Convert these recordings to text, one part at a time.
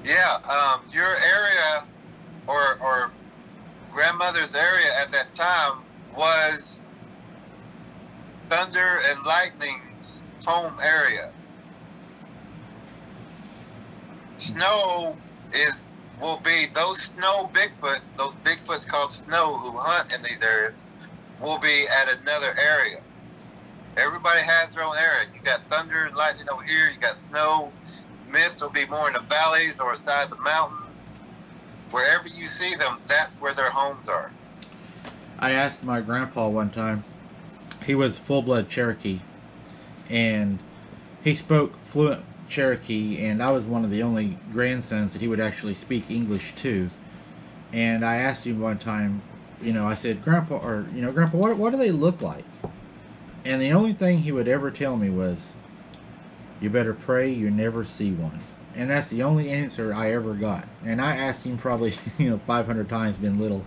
Yeah, your area or grandmother's area at that time was Thunder and Lightning's home area. Snow will be those snow Bigfoots, those Bigfoots called Snow who hunt in these areas, will be at another area. Everybody has their own area. You got Thunder and Lightning over here, you got Snow. Mist will be more in the valleys or side of the mountains. Wherever you see them, that's where their homes are. I asked my grandpa one time. He was full-blood Cherokee, and he spoke fluent Cherokee, and I was one of the only grandsons that he would actually speak English to. And I asked him one time, I said, Grandpa, Grandpa, what do they look like? And the only thing he would ever tell me was, you better pray you never see one. And that's the only answer I ever got. And I asked him probably, 500 times, been little.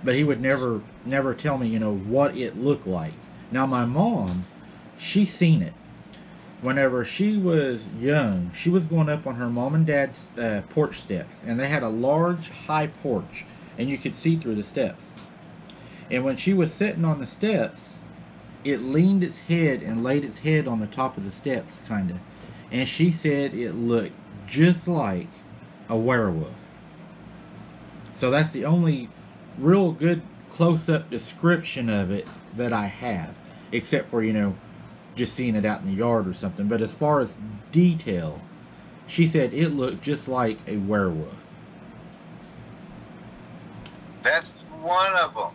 But he would never tell me, what it looked like. Now, my mom, she seen it. Whenever she was young, she was going up on her mom and dad's porch steps. And they had a large, high porch. And you could see through the steps. And when she was sitting on the steps, it leaned its head and laid its head on the top of the steps, kind of. And she said it looked just like a werewolf. So that's the only real good close-up description of it that I have. Except for, just seeing it out in the yard or something. But as far as detail, she said it looked just like a werewolf. That's one of them.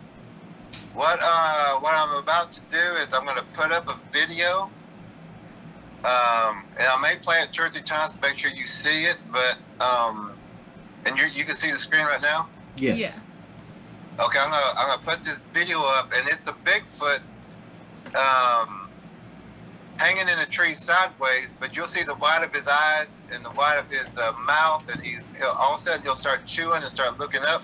What I'm about to do is I'm going to put up a video, and I may play it 2 or 3 times to make sure you see it. But and you can see the screen right now. Yes. Yeah. Okay, I'm gonna put this video up, and it's a Bigfoot hanging in a tree sideways. But you'll see the white of his eyes and the white of his mouth, and he'll all of a sudden he'll start chewing and start looking up.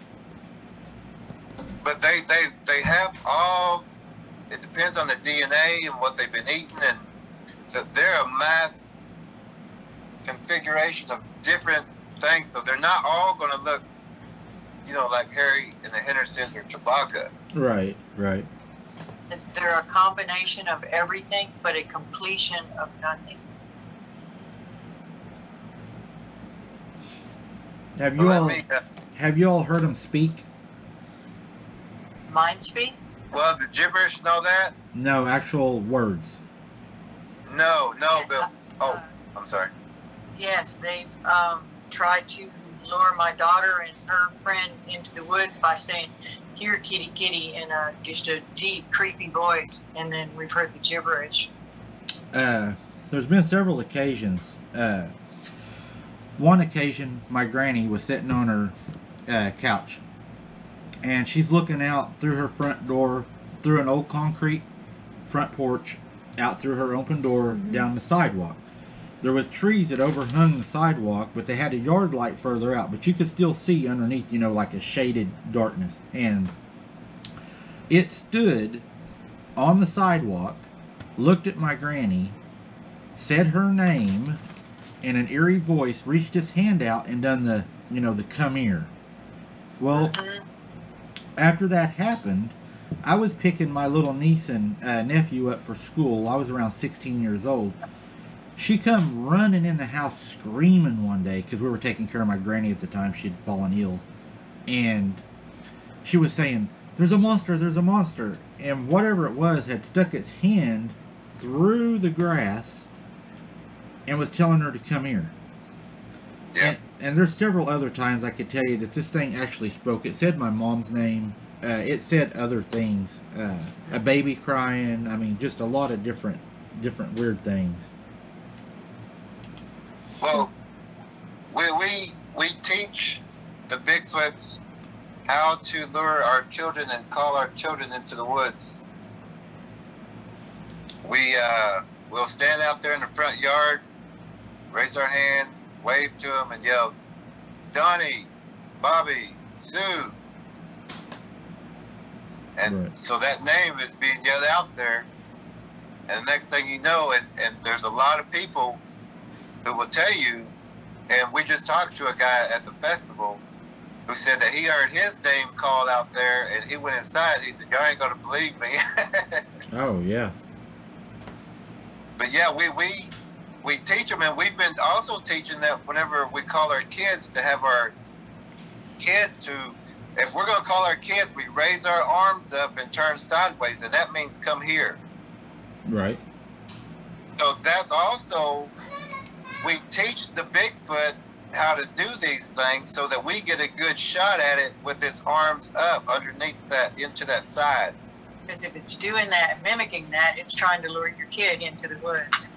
But they have all. It depends on the DNA and what they've been eating, and so they're a mass configuration of different things. So they're not all going to look, like Harry and the Hendersons or Chewbacca. Right, right. Is there a combination of everything but a completion of nothing? Have you all heard him speak? Mind speak? Well, the gibberish, know that? No, actual words. No, Yes, I'm sorry. Yes, they've tried to lure my daughter and her friend into the woods by saying, "Here, kitty, kitty," in just a deep, creepy voice, and then we've heard the gibberish. There's been several occasions. One occasion, my granny was sitting on her couch, and she's looking out through her front door, through an old concrete front porch, out through her open door, down the sidewalk. There was trees that overhung the sidewalk, but they had a yard light further out, but you could still see underneath, like a shaded darkness. And it stood on the sidewalk, looked at my granny, said her name, and an eerie voice reached his hand out and done the, the come here. Well, after that happened, I was picking my little niece and nephew up for school. I was around 16 years old. She come running in the house screaming one day because we were taking care of my granny at the time. She'd fallen ill. And she was saying, "There's a monster, there's a monster." And whatever it was had stuck its hand through the grass and was telling her to come here. Yeah. And there's several other times I could tell you that this thing actually spoke. It said my mom's name. It said other things. A baby crying. I mean, just a lot of different weird things. Well, we teach the Bigfoots how to lure our children and call our children into the woods. We'll stand out there in the front yard, raise our hand, wave to them, and yell, "Johnny, Bobby, Sue." And Right. So that name is being yelled out there. And the next thing you know, and there's a lot of people who will tell you And we just talked to a guy at the festival who said that he heard his name called out there, and he went inside. He said, "Y'all ain't gonna believe me." Oh yeah. But yeah, we teach them, and we've been also teaching that whenever we call our kids, to have our kids to, if we're gonna call our kids, we raise our arms up and turn sideways, and that means come here. Right. So that's also, we teach the Bigfoot how to do these things so that we get a good shot at it with its arms up underneath that, into that side. Because if it's doing that, mimicking that, it's trying to lure your kid into the woods.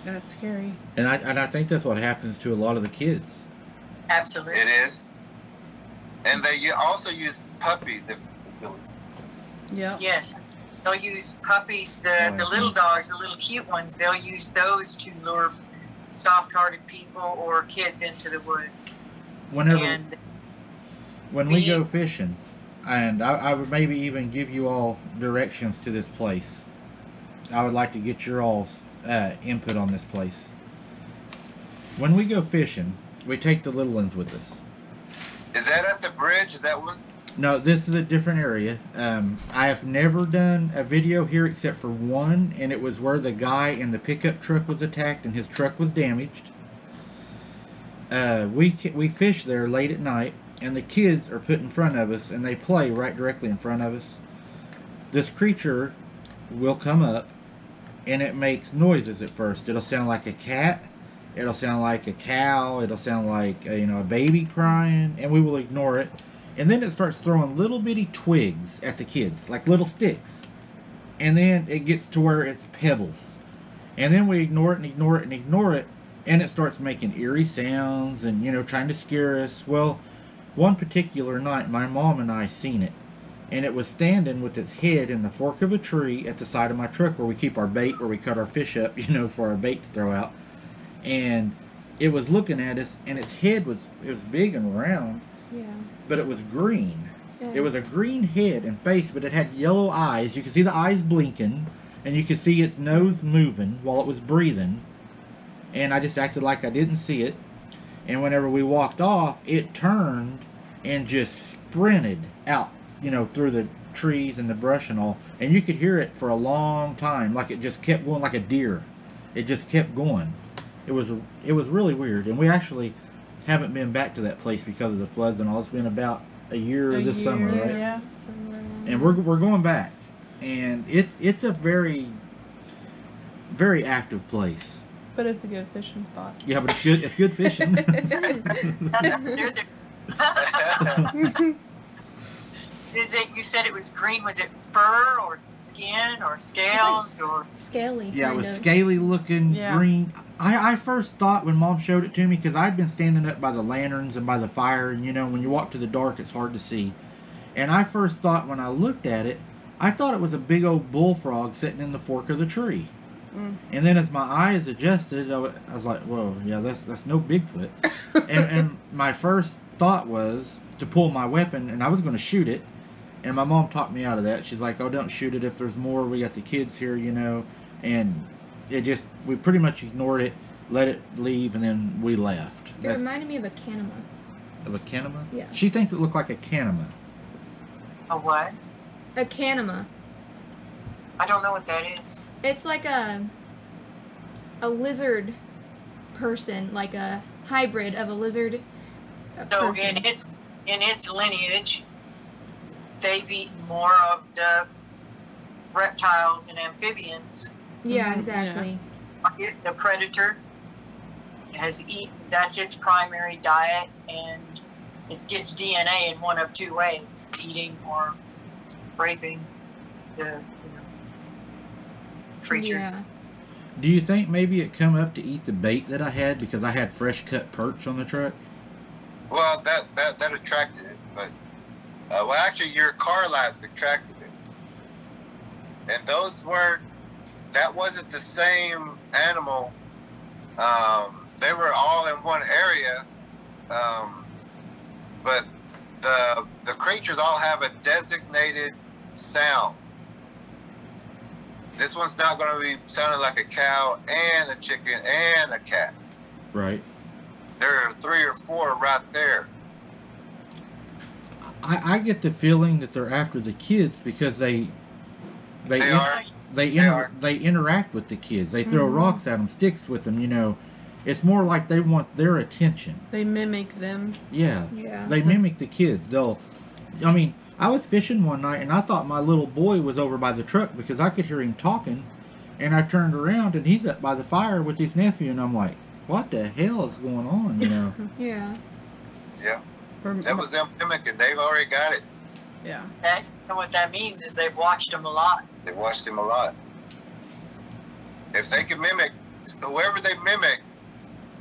That's scary. And I think that's what happens to a lot of the kids. Absolutely. It is. And they also use puppies. Yeah. Yes. They'll use puppies, the little dogs, the little cute ones. They'll use those to lure soft-hearted people or kids into the woods. When we go fishing, and I would maybe even give you all directions to this place. I would like to get your all's input on this place. When we go fishing, we take the little ones with us. Is that at the bridge? Is that one? No, this is a different area. I have never done a video here except for one, and it was where the guy in the pickup truck was attacked and his truck was damaged. We fish there late at night, and the kids are put in front of us, and they play right directly in front of us. This creature will come up, and it makes noises at first. It'll sound like a cat. It'll sound like a cow. It'll sound like a baby crying, and we will ignore it. And then it starts throwing little bitty twigs at the kids, like little sticks. And then it gets to where it's pebbles. And then we ignore it and ignore it and ignore it. And it starts making eerie sounds and, trying to scare us. Well, one particular night, my mom and I seen it. And it was standing with its head in the fork of a tree at the side of my truck where we keep our bait, where we cut our fish up, for our bait to throw out. And it was looking at us, and its head was big and round. Yeah. But it was green. Yeah. It was a green head and face, but it had yellow eyes. You could see the eyes blinking, and you could see its nose moving while it was breathing. And I just acted like I didn't see it. And whenever we walked off, it turned and just sprinted out, through the trees and the brush and all. And you could hear it for a long time, like it just kept going like a deer. It just kept going. It was really weird. And we actually haven't been back to that place because of the floods and all. It's been about a year this summer, right? Yeah, somewhere along And we're going back, and it's a very, very active place. But it's a good fishing spot. Yeah, but it's good fishing. Is it? You said it was green. Was it fur or skin or scales or scaly? Yeah, it was scaly looking, green. I first thought when Mom showed it to me, because I'd been standing up by the lanterns and by the fire, and when you walk to the dark, it's hard to see. And I first thought when I looked at it, I thought it was a big old bullfrog sitting in the fork of the tree. And then as my eyes adjusted, I was like, whoa, yeah, that's no Bigfoot. and my first thought was to pull my weapon, and I was going to shoot it. And my mom talked me out of that. She's like, oh, don't shoot it. If there's more, we got the kids here, And we pretty much ignored it, let it leave, and then we left. It reminded me of a canema. Of a canema? Yeah. She thinks it looked like a canema. a what? A canema. I don't know what that is. It's like a lizard person, like a hybrid of a lizard. So in its lineage, they've eaten more of the reptiles and amphibians. Yeah, exactly. Yeah. The predator has eaten, that's its primary diet, and it gets DNA in one of two ways, eating or raping the creatures. Yeah. Do you think maybe it come up to eat the bait that I had because I had fresh cut perch on the truck? Well, that attracted it, but actually your car lights attracted it, and that wasn't the same animal. They were all in one area, but the creatures all have a designated sound. This one's not going to be sounding like a cow and a chicken and a cat. Right. there are 3 or 4 right there. I get the feeling that they're after the kids because they are. they interact with the kids. They throw rocks at them, sticks with them. You know, it's more like they want their attention. They mimic them. Yeah. Yeah. They mimic the kids. I mean, I was fishing one night and I thought my little boy was over by the truck because I could hear him talking, and I turned around and he's up by the fire with his nephew, and I'm like, what the hell is going on? You know. Yeah. Yeah. That was them mimicking. They've already got it. Yeah. And what that means is they've watched them a lot. They watched him a lot. If they can mimic, whoever they mimic,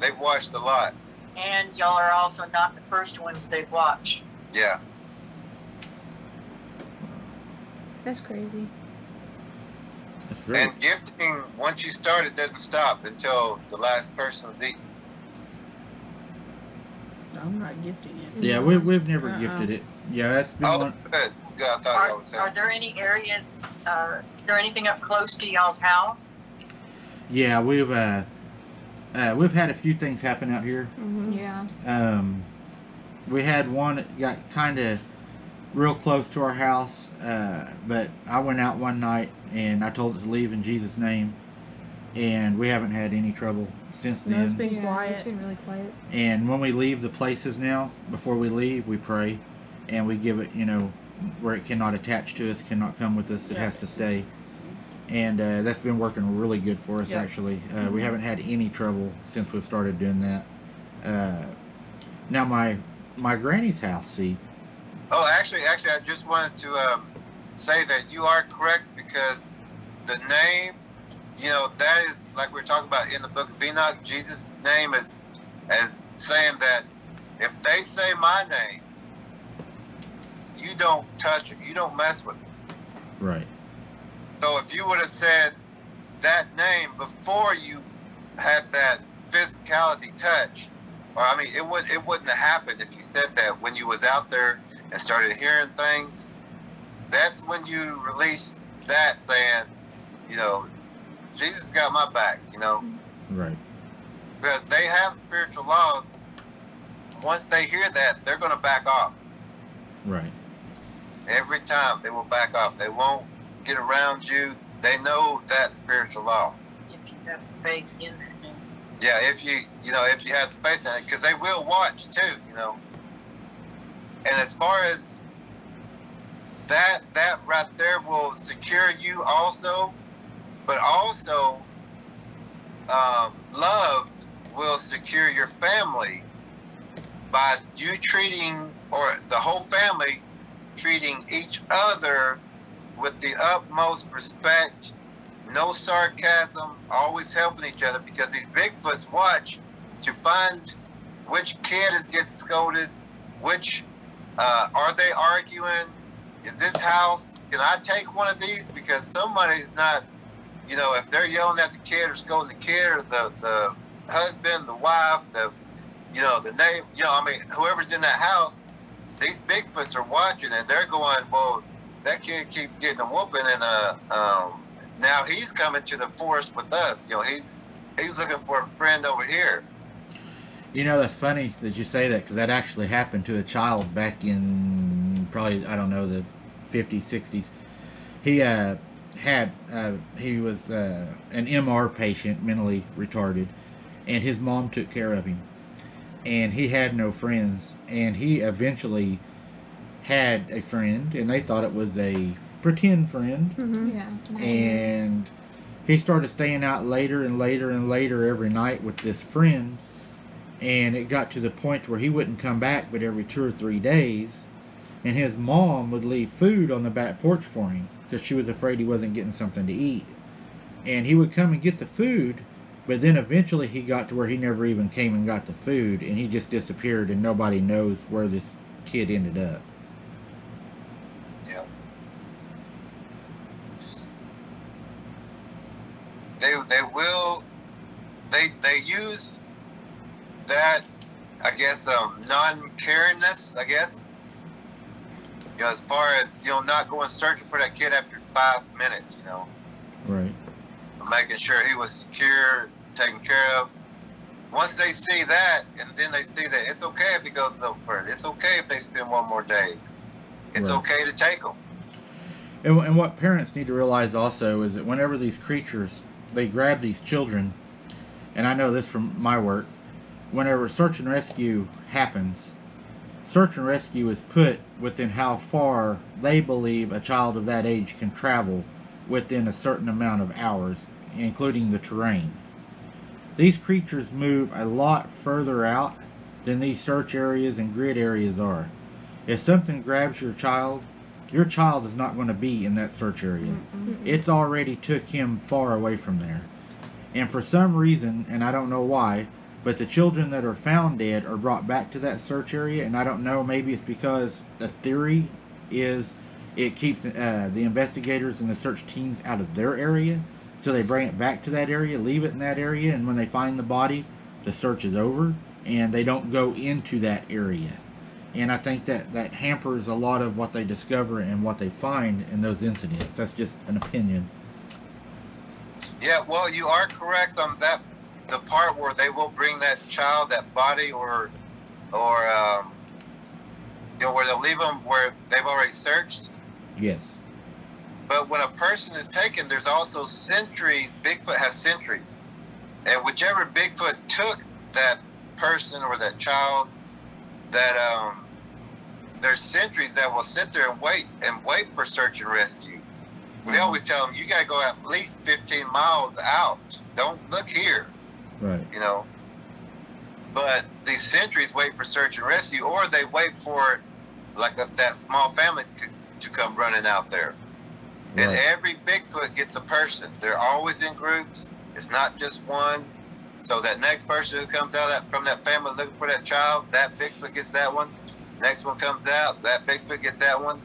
they've watched a lot. And y'all are also not the first ones they've watched. Yeah. That's crazy. That's really, And gifting, once you start, it doesn't stop until the last person's eaten. I'm not gifting it. yeah, we've never gifted it. Yeah, that's been Oh, one. good. Yeah, I thought I was saying. Are there any areas, is there anything up close to y'all's house? Yeah, we've had a few things happen out here. Mm-hmm. Yeah. We had one that got kind of real close to our house, but I went out one night and I told it to leave in Jesus' name, and we haven't had any trouble since No, then. it's been Yeah, quiet. it's been really quiet. And when we leave the places now, before we leave, we pray, and we give it, you know, where it cannot attach to us, cannot come with us, it Yeah. has to stay. And that's been working really good for us, Yep. actually. We haven't had any trouble since we've started doing that. Now, my granny's house, see. Oh, actually, I just wanted to say that you are correct, because the name, you know, that is, like we were talking about in the book of Enoch, Jesus' name is as saying that if they say my name, you don't touch it, you don't mess with it. Right. So if you would have said that name before you had that physicality touch, or I mean, it wouldn't have happened if you said that when you was out there and started hearing things. That's when you release that, saying, you know, Jesus got my back, you know, Right. because they have spiritual laws. Once they hear that, they're going to back off. Right. Every time they will back off. They won't get around you. They know that spiritual law. If you have faith in that name. Yeah, if you have faith in it, because they will watch too, you know. And as far as that right there will secure you also, but also love will secure your family by you treating, or the whole family treating each other with the utmost respect, no sarcasm, always helping each other, because these Bigfoots watch to find which kid is getting scolded, which are they arguing, is this house, can I take one of these, because somebody's not, you know, if they're yelling at the kid or scolding the kid, or the husband, the wife, the neighbor, you know, I mean, whoever's in that house, these Bigfoots are watching, and they're going, well, that kid keeps getting a whooping, and now he's coming to the forest with us. You know, he's looking for a friend over here. You know, that's funny that you say that, because that actually happened to a child back in probably, I don't know, the 50s, 60s. He was an MR patient, mentally retarded, and his mom took care of him. And he had no friends, and he eventually had a friend, and they thought it was a pretend friend. Mm-hmm. Yeah. And he started staying out later and later and later every night with this friend, and it got to the point where he wouldn't come back but every 2 or 3 days, and his mom would leave food on the back porch for him because she was afraid he wasn't getting something to eat. And he would come and get the food, but then eventually he got to where he never even came and got the food, and he just disappeared, and nobody knows where this kid ended up. Yeah. They use that, I guess, non-caringness, I guess. You know, as far as, you know, not going searching for that kid after 5 minutes, you know. Right. Making sure he was secure, taken care of. once they see that, and then they see that it's okay if he goes a little further. It's okay if they spend one more day. It's Right. okay to take them. And what parents need to realize also is that whenever these creatures, they grab these children, and I know this from my work, whenever search and rescue happens, search and rescue is put within how far they believe a child of that age can travel within a certain amount of hours, including the terrain. These creatures move a lot further out than these search areas and grid areas are. If something grabs your child is not going to be in that search area. It's already took him far away from there. And for some reason, and I don't know why, but the children that are found dead are brought back to that search area, and I don't know, maybe it's because the theory is it keeps the investigators and the search teams out of their area, so they bring it back to that area, leave it in that area, and when they find the body, the search is over, and they don't go into that area. And I think that hampers a lot of what they discover and what they find in those incidents. That's just an opinion. Yeah, well, you are correct on that. The part where they will bring that child, that body, or where they'll leave them where they've already searched. Yes. But when a person is taken, there's also sentries. Bigfoot has sentries, and whichever Bigfoot took that person or that child, that there's sentries that will sit there and wait for search and rescue. We always tell them, you got to go at least 15 miles out. Don't look here. Right. But these sentries wait for search and rescue, or they wait for that small family to come running out there. Right. And every Bigfoot gets a person. They're always in groups. It's not just one. So that next person who comes out from that family looking for that child, that Bigfoot gets that one. Next one comes out, that Bigfoot gets that one.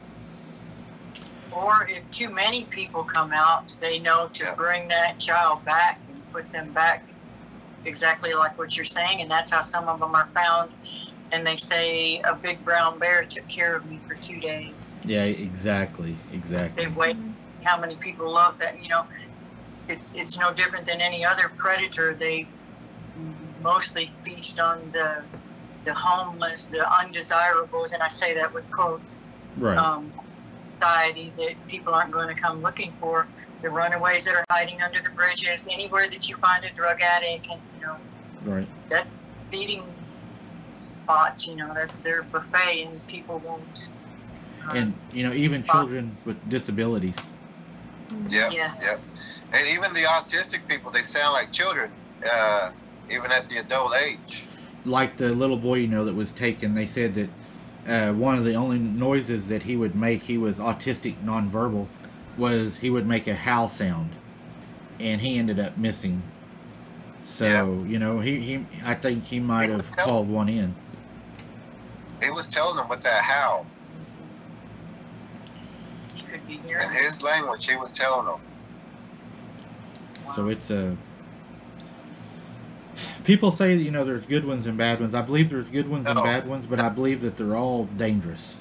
Or if too many people come out, they know to bring that child back and put them back exactly like what you're saying. And that's how some of them are found. And they say a big brown bear took care of me for 2 days. Yeah, exactly. They wait. How many people love that? It's no different than any other predator. They mostly feast on the homeless, the undesirables, and I say that with quotes. Right. Society that people aren't going to come looking for. The runaways that are hiding under the bridges, anywhere that you find a drug addict, and right. That feeding spots, that's their buffet, and people won't. And even children with disabilities. Yep. Yes. Yep. And even the autistic people, they sound like children, even at the adult age. Like the little boy, that was taken, they said that one of the only noises that he would make, he was autistic nonverbal, was he would make a howl sound, and he ended up missing. So he I think he might have called one in. He was telling them with that howl. He could be here. In his language, he was telling them. So it's people say that there's good ones and bad ones. I believe there's good ones and bad ones, but I believe that they're all dangerous.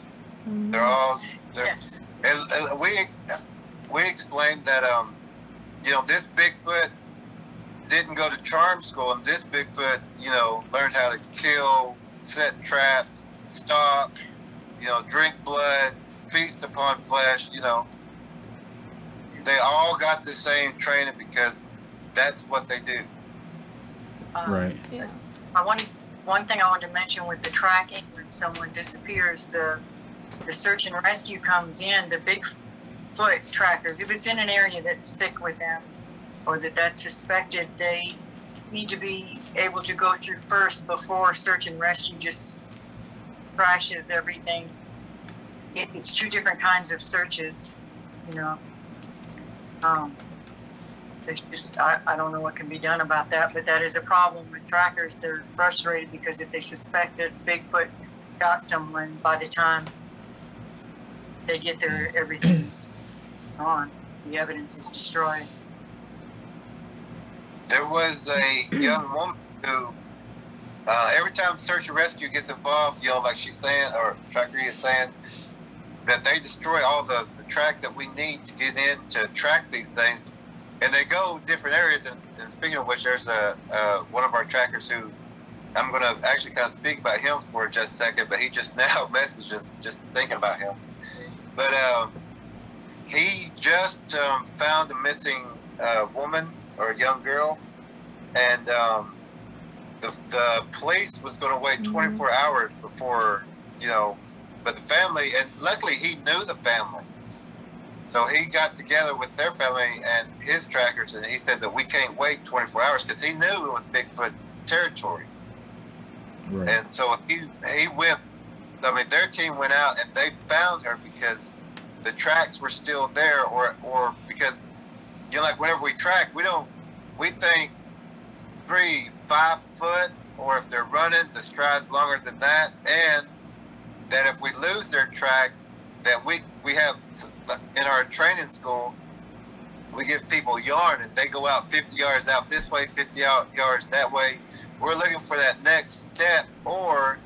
They're all. Yes. And we explained that this Bigfoot didn't go to charm school, and this Bigfoot learned how to kill, set traps, stalk, drink blood, feast upon flesh. They all got the same training because that's what they do. Right. Yeah. One thing I wanted to mention with the tracking, when someone disappears, the search and rescue comes in, the Bigfoot trackers, if it's in an area that's thick with them or that's suspected, they need to be able to go through first before search and rescue just crashes everything. It's two different kinds of searches, It's just, I don't know what can be done about that, but that is a problem with trackers. They're frustrated because if they suspect that Bigfoot got someone, by the time they get there, everything's gone. The evidence is destroyed. There was a young woman who, every time search and rescue gets involved, like she's saying, or Tracker is saying, that they destroy all the tracks that we need to get in to track these things. and they go different areas. And speaking of which, there's one of our trackers who I'm going to actually kind of speak about him for just a second, but he just now messaged us just thinking about him. But he just found a missing woman or a young girl, and the police was going to wait 24 hours before, but the family, and luckily he knew the family. So he got together with their family and his trackers, and he said that we can't wait 24 hours because he knew it was Bigfoot territory. Right. And so he went, their team went out and they found her because the tracks were still there, or because, like whenever we track, we think 3-5 foot, or if they're running, the stride's longer than that, and that if we lose their track, that we have, in our training school, we give people yarn and they go out 50 yards out this way, 50 yards that way. We're looking for that next step, or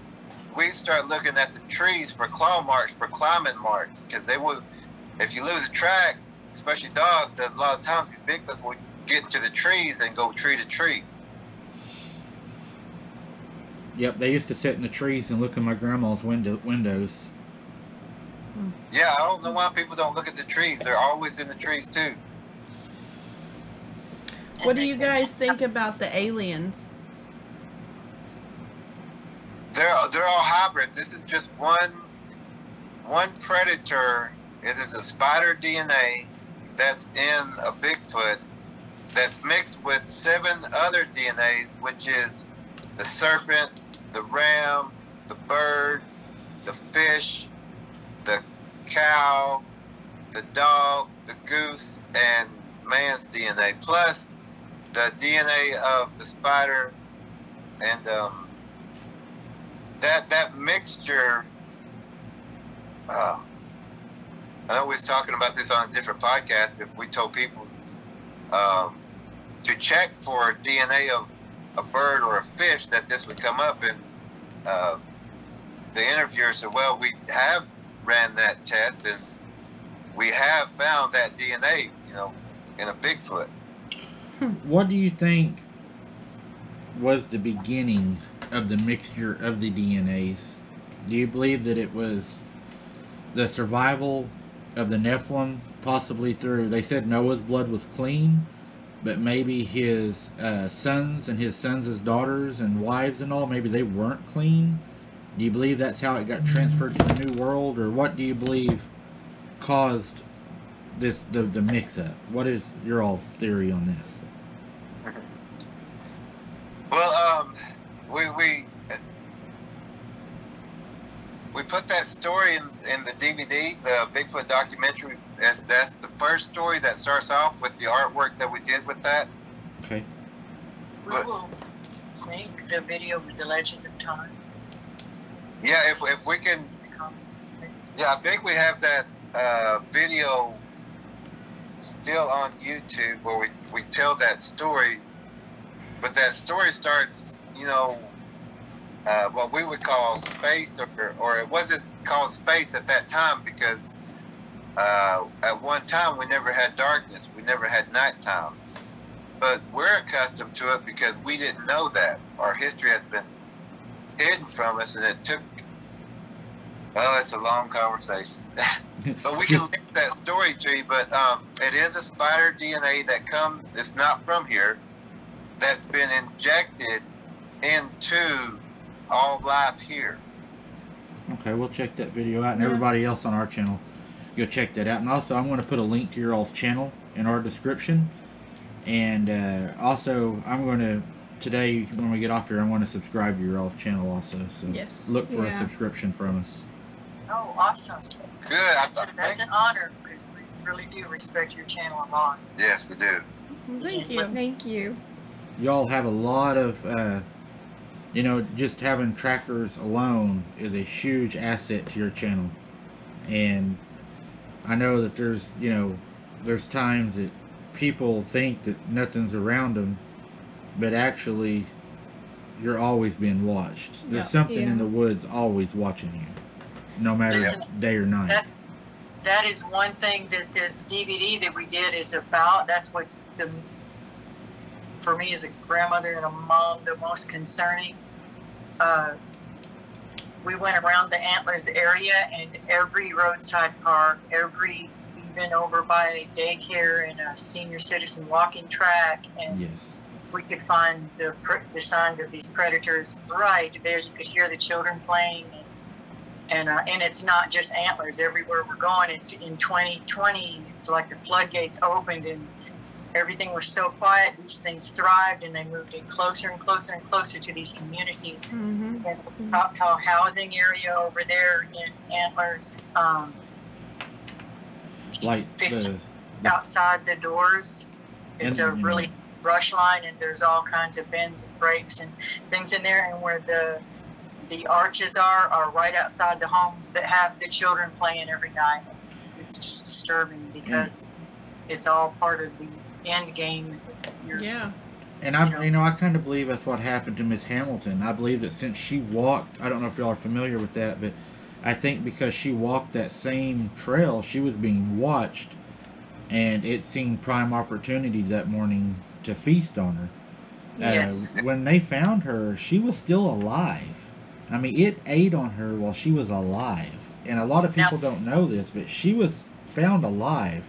we start looking at the trees for claw marks, for climbing marks, because if you lose a track, especially dogs, a lot of times these Bigfoots will get into the trees and go tree to tree. Yep, they used to sit in the trees and look in my grandma's windows. Yeah, I don't know why people don't look at the trees. They're always in the trees too. What do you guys think about the aliens? They're all hybrids. This is just one predator. It is a spider DNA that's in a Bigfoot that's mixed with 7 other DNAs, which is the serpent, the ram, the bird, the fish, the cow, the dog, the goose, and man's DNA, plus the DNA of the spider, and that mixture. I know we was talking about this on a different podcast. If we told people to check for DNA of a bird or a fish, that this would come up, and the interviewer said, well, we have ran that test and we have found that DNA, in a Bigfoot. What do you think was the beginning of the mixture of the DNAs? Do you believe that it was the survival of the Nephilim, possibly through, they said Noah's blood was clean, but maybe his sons and his sons' daughters and wives and all, maybe they weren't clean? Do you believe that's how it got transferred to the New World, or what do you believe caused the mix-up? What is your all's theory on this? Well, we put that story in the DVD, the Bigfoot Documentary. That's the first story that starts off with the artwork that we did with that. Okay. We will make the video with the legend of time. Yeah, if we can. Yeah, I think we have that video still on YouTube where we tell that story, but that story starts, what we would call space, or it wasn't called space at that time because at one time we never had darkness, we never had nighttime, but we're accustomed to it because we didn't know that. Our history has been hidden from us, and it took, well, it's a long conversation. But we can link that story to you, but it is a spider DNA that comes, it's not from here, that's been injected into all life here. Okay, we'll check that video out, and everybody else on our channel, go check that out. And also, I'm going to put a link to your all's channel in our description. And also, I'm going to, today, when we get off here, I'm going to subscribe to your all's channel also. So yes. Look for a subscription from us. Oh, awesome. Good. That's an honor, because we really do respect your channel a lot. Yes, we do. Thank you. Thank you. Y'all have a lot of, just having trackers alone is a huge asset to your channel. And I know that there's times that people think that nothing's around them, but actually you're always being watched. There's something in the woods always watching you, no matter day or night. that is one thing that this DVD that we did is about. That's what's for me as a grandmother and a mom, the most concerning. We went around the Antlers area, and every roadside park, even over by a daycare and a senior citizen walking track, and Yes. we could find the signs of these predators right there. You could hear the children playing, and it's not just Antlers. Everywhere we're going, it's in 2020. It's like the floodgates opened, and everything was so quiet. These things thrived, and they moved in closer and closer and closer to these communities. Mm-hmm. And our housing area over there in Antlers, Like the outside the doors, it's a really brush line, and there's all kinds of bends and breaks and things in there. And where the arches are right outside the homes that have the children playing every night. It's just disturbing because it's all part of the end game. Yeah. And I kind of believe that's what happened to Miss Hamilton. I believe that since she walked, I don't know if y'all are familiar with that, but I think because she walked that same trail, she was being watched, and it seemed prime opportunity that morning to feast on her. Yes. When they found her, she was still alive. I mean, it ate on her while she was alive. And a lot of people don't know this, but she was found alive.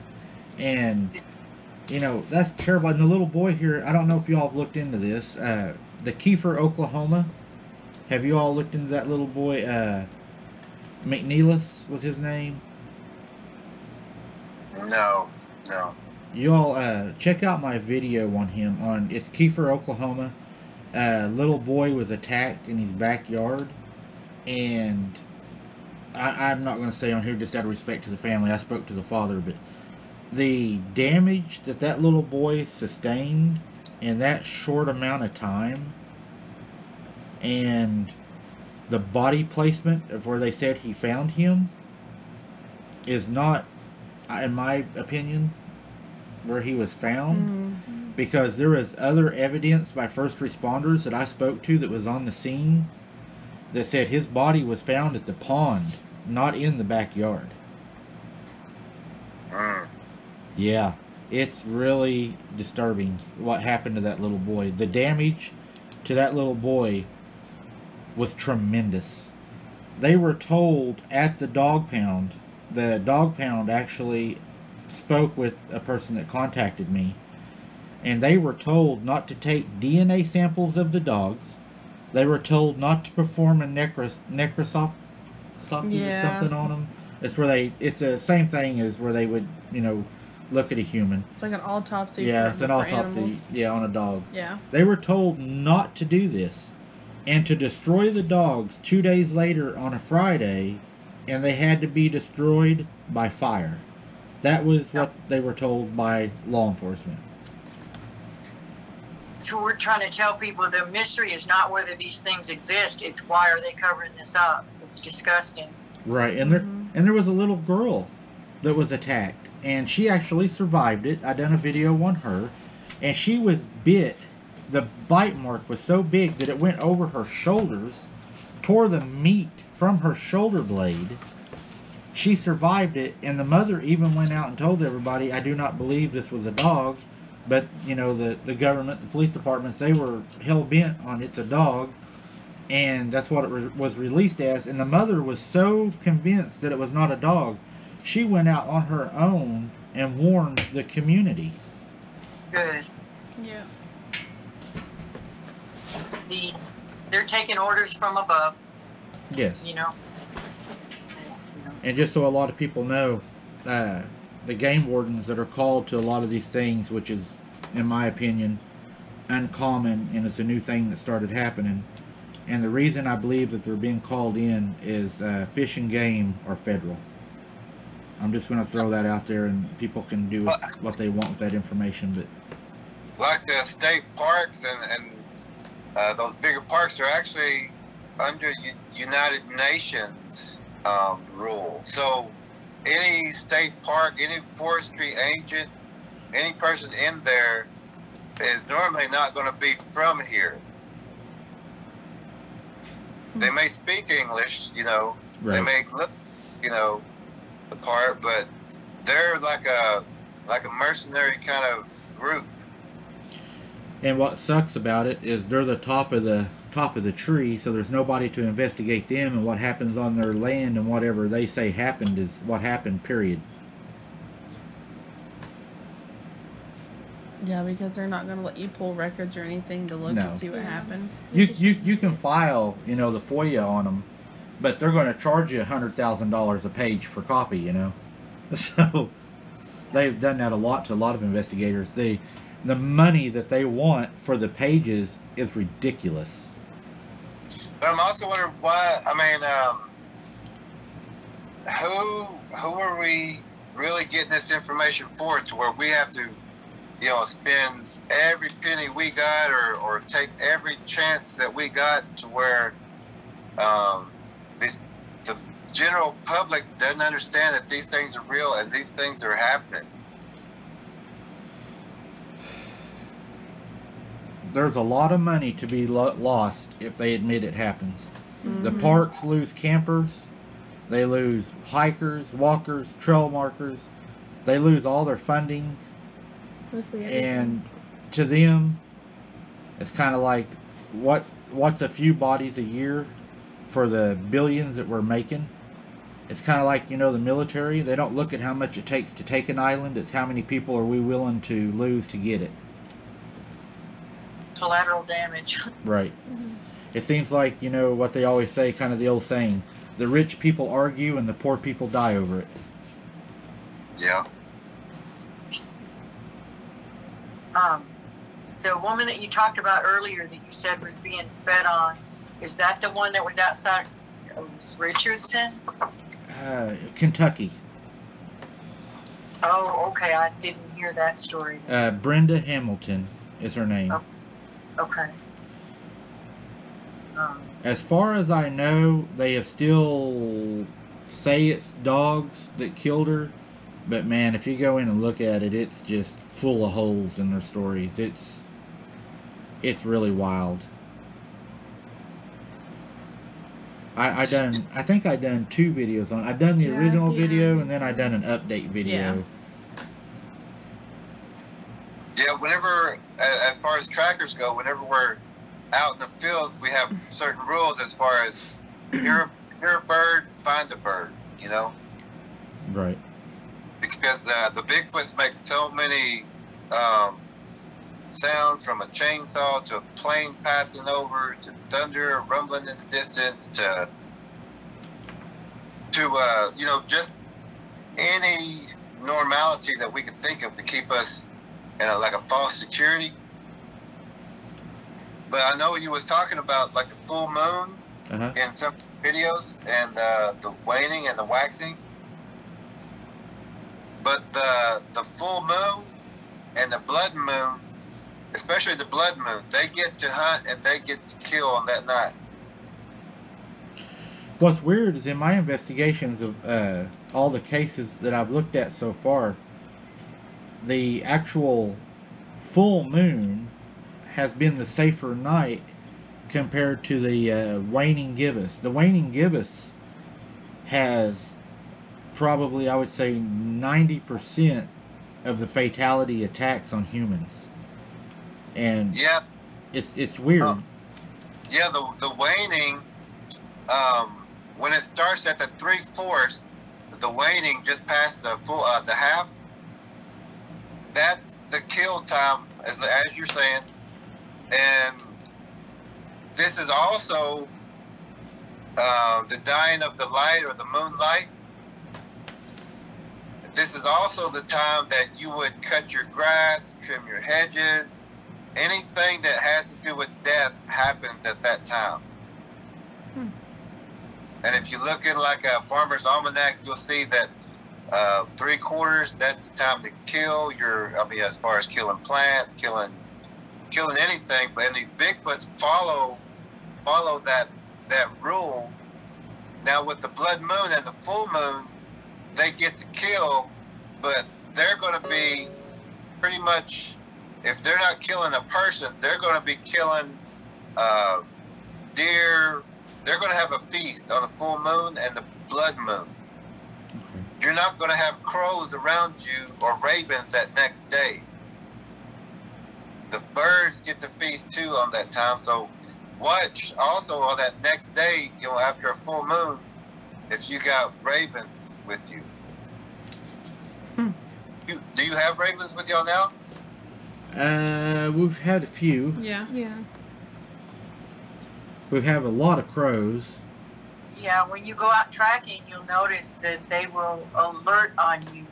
And, that's terrible. And the little boy here, I don't know if y'all have looked into this. The Kiefer, Oklahoma. Have you all looked into that little boy? McNeilis was his name. No. You all check out my video on him. It's Kiefer, Oklahoma. Little boy was attacked in his backyard, and I'm not going to say on here just out of respect to the family. I spoke to the father, but the damage that little boy sustained in that short amount of time, and the body placement of where they said he found him is not, in my opinion, where he was found. Mm-hmm. Because there was other evidence by first responders that I spoke to that was on the scene that said his body was found at the pond, not in the backyard. Yeah, it's really disturbing what happened to that little boy. The damage to that little boy was tremendous. They were told at the dog pound actually spoke with a person that contacted me, and they were told not to take DNA samples of the dogs. They were told not to perform a necroscopy or something on them. It's the same thing as where they would, look at a human. It's like an autopsy. Yeah, it's an autopsy. Animals. Yeah, on a dog. Yeah. They were told not to do this, and to destroy the dogs 2 days later on a Friday, and they had to be destroyed by fire. That was what they were told by law enforcement. So we're trying to tell people the mystery is not whether these things exist, it's why are they covering this up. It's disgusting. Right, and there was a little girl that was attacked, and she actually survived it. I done a video on her, and she was bit. The bite mark was so big that it went over her shoulders, tore the meat from her shoulder blade. She survived it, and the mother even went out and told everybody, I do not believe this was a dog. But, the government, the police departments, they were hell-bent on it's a dog. And that's what it was released as. And the mother was so convinced that it was not a dog, she went out on her own and warned the community. Good. Yeah. They're taking orders from above. Yes. And just so a lot of people know, the game wardens that are called to a lot of these things, which is, in my opinion, uncommon, and it's a new thing that started happening. And the reason I believe that they're being called in is Fish and Game are federal. I'm just going to throw that out there, and people can do what they want with that information. But like the state parks and those bigger parks are actually under United Nations rule. So any state park, any forestry agent, any person in there is normally not going to be from here. They may speak English, Right. They may look, apart, but they're like a mercenary kind of group. And what sucks about it is they're the top of the tree, so there's nobody to investigate them, and what happens on their land and whatever they say happened is what happened, period. Yeah, because they're not going to let you pull records or anything to look No. to see what happened. You can file, the FOIA on them, but they're going to charge you $100,000 a page for copy, So they've done that a lot to a lot of investigators. The money that they want for the pages is ridiculous. But I'm also wondering why. I mean, who are we really getting this information for? To where we have to, spend every penny we got, or take every chance that we got, to where the general public doesn't understand that these things are real and these things are happening. There's a lot of money to be lost if they admit it happens. The parks lose campers, they lose hikers, walkers, trail markers, they lose all their funding. Mostly everything. And to them, it's kind of like, what's a few bodies a year for the billions that we're making? It's kind of like, the military. They don't look at how much it takes to take an island. It's how many people are we willing to lose to get it. Collateral damage. Right. It seems like, what they always say, kind of the old saying, the rich people argue and the poor people die over it. Yeah. The woman that you talked about earlier that you said was being fed on, is that the one that was outside of Richardson? Kentucky. Oh, okay. I didn't hear that story. Brenda Hamilton is her name. Oh, okay. As far as I know, they have still say it's dogs that killed her, but man, if you go in and look at it, it's just full of holes in their stories. It's really wild. I think I done 2 videos on. I done the original video, and then I done an update video. Yeah, whenever, as far as trackers go, whenever we're out in the field, we have certain rules as far as hear a bird, find a bird, Right. Because the Bigfoots make so many sounds, from a chainsaw to a plane passing over to thunder rumbling in the distance to just any normality that we could think of to keep us in a false security. But I know you was talking about like the full moon in some videos, and the waning and the waxing. But the full moon and the blood moon, especially the blood moon, they get to hunt and they get to kill on that night. What's weird is in my investigations of all the cases that I've looked at so far, the actual full moon has been the safer night compared to the waning gibbous. The waning gibbous has probably, I would say, 90% of the fatality attacks on humans. And yeah, it's weird. Yeah, the waning, when it starts at the 3/4, the waning just past the full the half. That's the kill time, as you're saying, and this is also the dying of the light or the moonlight. This is also the time that you would cut your grass, trim your hedges. Anything that has to do with death happens at that time. And if you look in like a farmer's almanac, you'll see that 3/4, that's the time to kill as far as killing plants, killing anything. And these Bigfoots follow that rule. Now with the blood moon and the full moon, they get to kill, but they're going to be pretty much, if they're not killing a person, they're going to be killing deer. They're going to have a feast on the full moon and the blood moon. Okay. You're not going to have crows around you or ravens that next day. The birds get to feast too on that time. So watch also on that next day, you know, after a full moon, if you got ravens with you. Do you have ravens with y'all now? We've had a few. Yeah. Yeah. We have a lot of crows. Yeah, when you go out tracking, you'll notice that they will alert on you